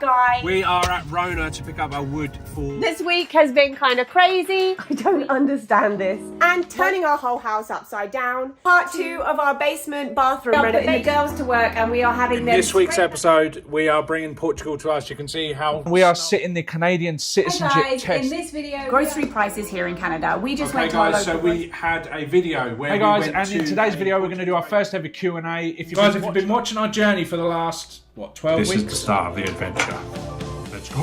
that guy. We are at Rona to pick up our wood for... This week has been kind of crazy. I don't understand this. And turning our whole house upside down. Part 2 of our basement bathroom. We're putting the girls to work and we are having them... This week's episode, we are bringing Portugal to us. You can see how... We are sitting the Canadian citizenship Hey guys, test. in this video, grocery prices here in Canada. We just went to our guys, local... so we had a video where Hey guys, we went and in to today's video we're going to do our first ever Q&A. If Guys, if you've been watching our journey for the last, what, 12 weeks? This is the start of the adventure. Let's go.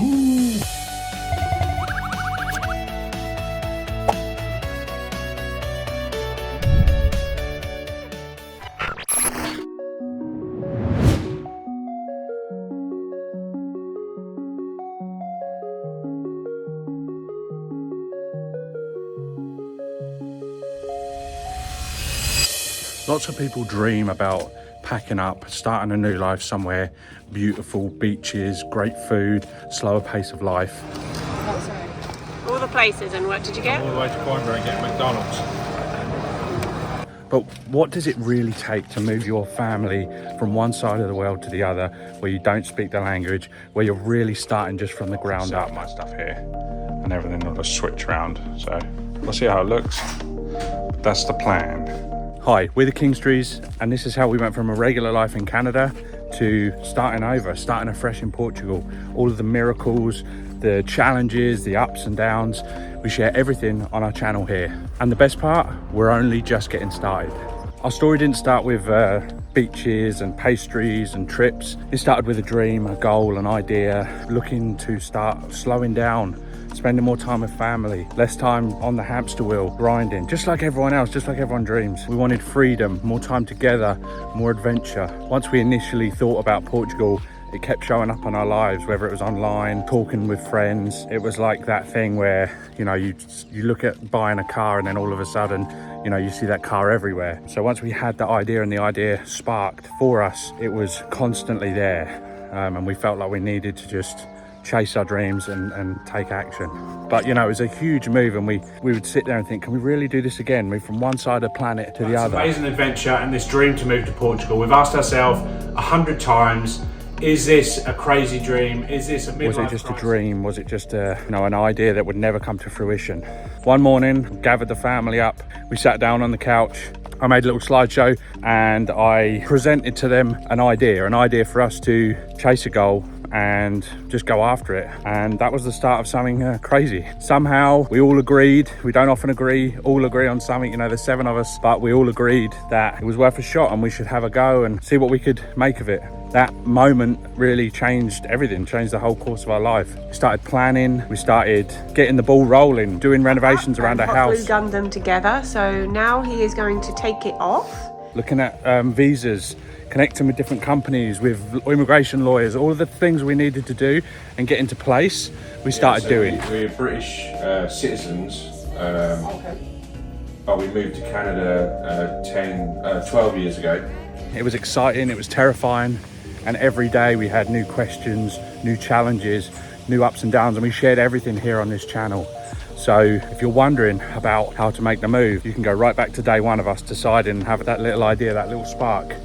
Lots of people dream about packing up, starting a new life somewhere beautiful, beaches, great food, slower pace of life. All the places, and what did you get? All the way to Coimbra and get McDonald's. But what does it really take to move your family from one side of the world to the other, where you don't speak the language, where you're really starting just from the ground up? My stuff here and everything will just switch around. So we'll see how it looks. But that's the plan. Hi, we're the Kingstreys, and this is how we went from a regular life in Canada to starting over, starting afresh in Portugal. All of the miracles, the challenges, the ups and downs, we share everything on our channel here. And the best part, we're only just getting started. Our story didn't start with beaches and pastries and trips. It started with a dream, a goal, an idea, looking to start slowing down, spending more time with family, less time on the hamster wheel, grinding, just like everyone else, just like everyone dreams. We wanted freedom, more time together, more adventure. Once we initially thought about Portugal, it kept showing up in our lives, whether it was online, talking with friends. It was like that thing where, you know, you look at buying a car and then all of a sudden, you know, you see that car everywhere. So once we had the idea and the idea sparked for us, it was constantly there. And we felt like we needed to just chase our dreams and take action. But you know, it was a huge move, and we would sit there and think, can we really do this again? Move from one side of the planet to the other. Amazing adventure and this dream to move to Portugal. We've asked ourselves 100 times, is this a crazy dream? Is this a midlife crisis? Was it just a dream? Was it just a, you know, an idea that would never come to fruition? One morning, gathered the family up, we sat down on the couch, I made a little slideshow and I presented to them an idea for us to chase a goal and just go after it. And that was the start of something crazy. Somehow we all agreed, we don't often all agree on something, you know, there's 7 of us, but we all agreed that it was worth a shot and we should have a go and see what we could make of it. That moment really changed everything, changed the whole course of our life. We started planning, we started getting the ball rolling, doing renovations around our house. We've done them together, so now he is going to take it off. Looking at visas, connecting with different companies, with immigration lawyers, all of the things we needed to do and get into place, we started doing. We're British citizens, but we moved to Canada 12 years ago. It was exciting, it was terrifying, and every day we had new questions, new challenges, new ups and downs, and we shared everything here on this channel. So if you're wondering about how to make the move, you can go right back to day 1 of us deciding and have that little idea, that little spark,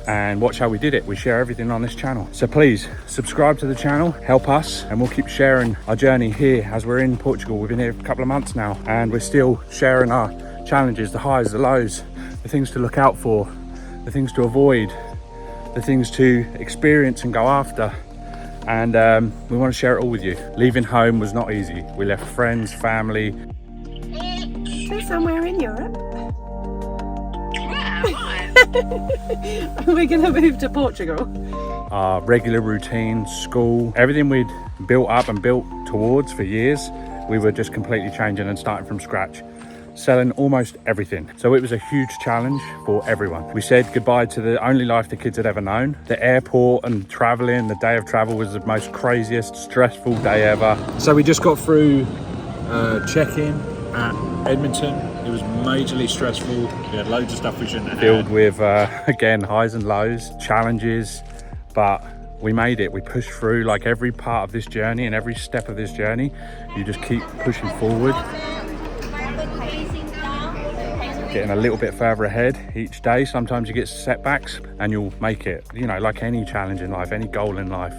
and watch how we did it. We share everything on this channel. So please subscribe to the channel, help us, and we'll keep sharing our journey here as we're in Portugal. We've been here a couple of months now, and we're still sharing our challenges, the highs, the lows, the things to look out for, the things to avoid, the things to experience and go after. And we want to share it all with you. Leaving home was not easy. We left friends, family. So somewhere in Europe. We're gonna move to Portugal. Our regular routine, school, everything we'd built up and built towards for years, we were just completely changing and starting from scratch, selling almost everything. So it was a huge challenge for everyone. We said goodbye to the only life the kids had ever known. The airport and traveling, the day of travel was the most craziest, stressful day ever. So we just got through check-in at Edmonton. It was majorly stressful. We had loads of stuff we shouldn't have. Filled with, again, highs and lows, challenges, but we made it. We pushed through. Like every part of this journey and every step of this journey, you just keep pushing forward, getting a little bit further ahead each day. Sometimes you get setbacks and you'll make it, you know, like any challenge in life, any goal in life.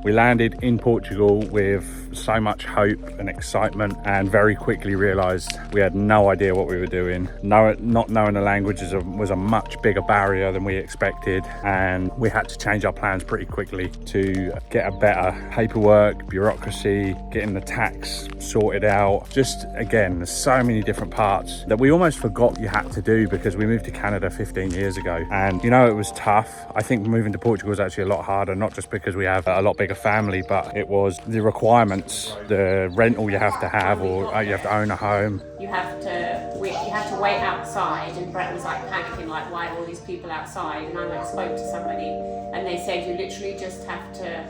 We landed in Portugal with so much hope and excitement, and very quickly realized we had no idea what we were doing. Not knowing the language was a much bigger barrier than we expected, and we had to change our plans pretty quickly to get a better paperwork, bureaucracy, getting the tax sorted out. Just again, there's so many different parts that we almost forgot you had to do because we moved to Canada 15 years ago. And you know, it was tough. I think moving to Portugal was actually a lot harder, not just because we have a lot bigger family, but it was the requirements, the rental you have to have, or you have to own a home. You have to wait outside, and Brett was like panicking, like, why are all these people outside? And I went and spoke to somebody, and they said you literally just have to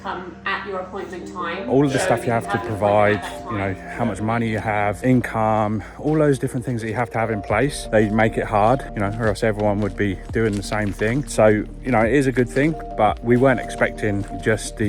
come at your appointment time. All of the stuff you have to provide, you know, how much money you have, income, all those different things that you have to have in place. They make it hard, you know, or else everyone would be doing the same thing. So, you know, it is a good thing, but we weren't expecting just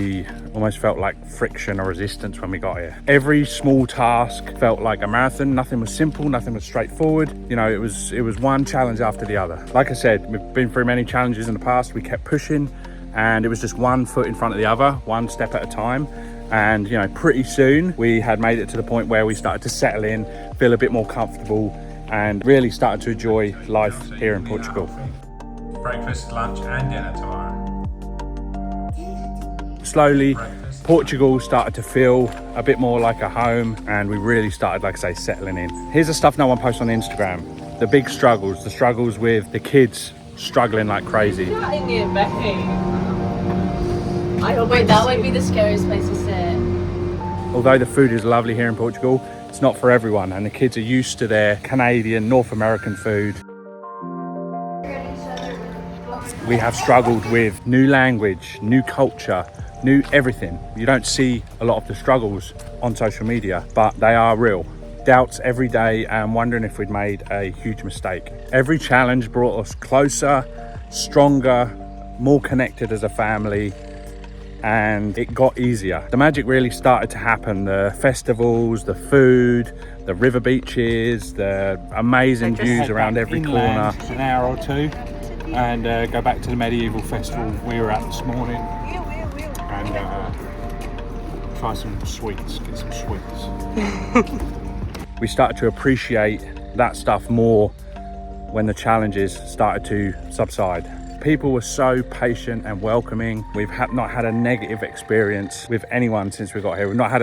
almost felt like friction or resistance when we got here. Every small task felt like a marathon. Nothing was simple, nothing was straightforward. You know, it was one challenge after the other. Like I said, we've been through many challenges in the past. We kept pushing, and it was just one foot in front of the other, one step at a time. And you know, pretty soon we had made it to the point where we started to settle in, feel a bit more comfortable, and really started to enjoy life here in Portugal. Breakfast, lunch and dinner tomorrow. Slowly, Portugal started to feel a bit more like a home, and we really started, like I say, settling in. Here's the stuff no one posts on Instagram. The big struggles, the struggles with the kids struggling like crazy. Wait, that would be the scariest place to sit. Although the food is lovely here in Portugal, it's not for everyone, and the kids are used to their Canadian, North American food. We have struggled with new language, new culture, new everything. You don't see a lot of the struggles on social media, but they are real. Doubts every day and wondering if we'd made a huge mistake. Every challenge brought us closer, stronger, more connected as a family, and it got easier. The magic really started to happen. The festivals, the food, the river beaches, the amazing views around every corner. An hour or two, and go back to the medieval festival we were at this morning, and try some sweets, get some sweets. We started to appreciate that stuff more when the challenges started to subside. People were so patient and welcoming. We've not had a negative experience with anyone since we got here. We've not had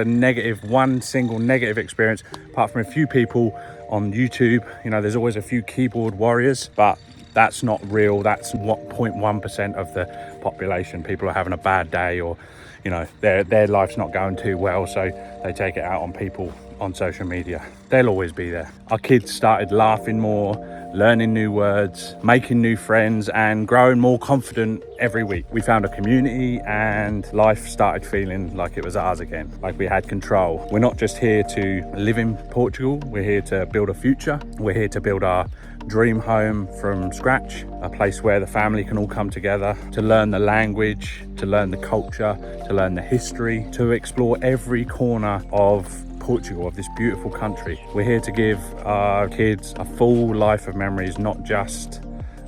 one single negative experience, apart from a few people on YouTube. You know, there's always a few keyboard warriors, but that's not real. That's what 0.1% of the population. People are having a bad day, or you know, their life's not going too well, so they take it out on people on social media. They'll always be there. Our kids started laughing more, learning new words, making new friends, and growing more confident every week. We found a community, and life started feeling like it was ours again, like we had control. We're not just here to live in Portugal, we're here to build a future. We're here to build our dream home from scratch, a place where the family can all come together to learn the language, to learn the culture, to learn the history, to explore every corner of Portugal, of this beautiful country. We're here to give our kids a full life of memories, not just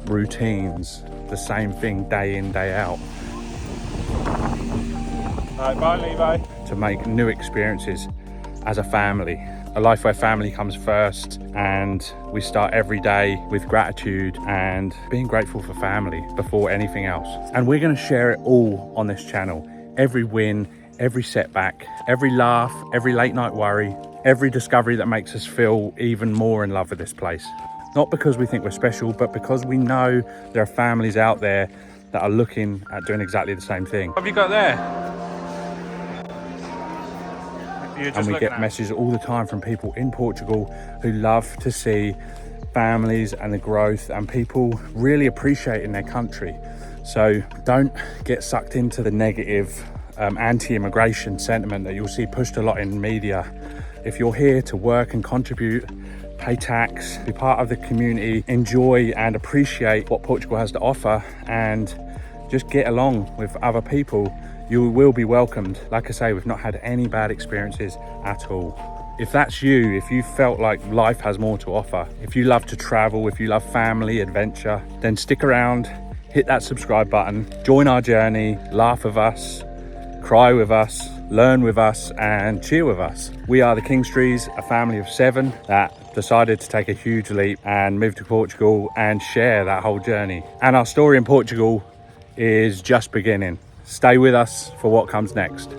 routines, the same thing day in, day out. Right, bye Levi. To make new experiences as a family, a life where family comes first, and we start every day with gratitude and being grateful for family before anything else. And we're going to share it all on this channel. Every win, every setback, every laugh, every late night worry, every discovery that makes us feel even more in love with this place. Not because we think we're special, but because we know there are families out there that are looking at doing exactly the same thing. What have you got there? And we get messages all the time from people in Portugal who love to see families and the growth, and people really appreciating their country. So don't get sucked into the negative anti-immigration sentiment that you'll see pushed a lot in media. If you're here to work and contribute, pay tax, be part of the community, enjoy and appreciate what Portugal has to offer, and just get along with other people, you will be welcomed. Like I say, we've not had any bad experiences at all. If that's you, if you felt like life has more to offer, if you love to travel, if you love family, adventure, then stick around, hit that subscribe button, join our journey, laugh with us, cry with us, learn with us, and cheer with us. We are the Kingstrees, a family of 7 that decided to take a huge leap and move to Portugal and share that whole journey. And our story in Portugal is just beginning. Stay with us for what comes next.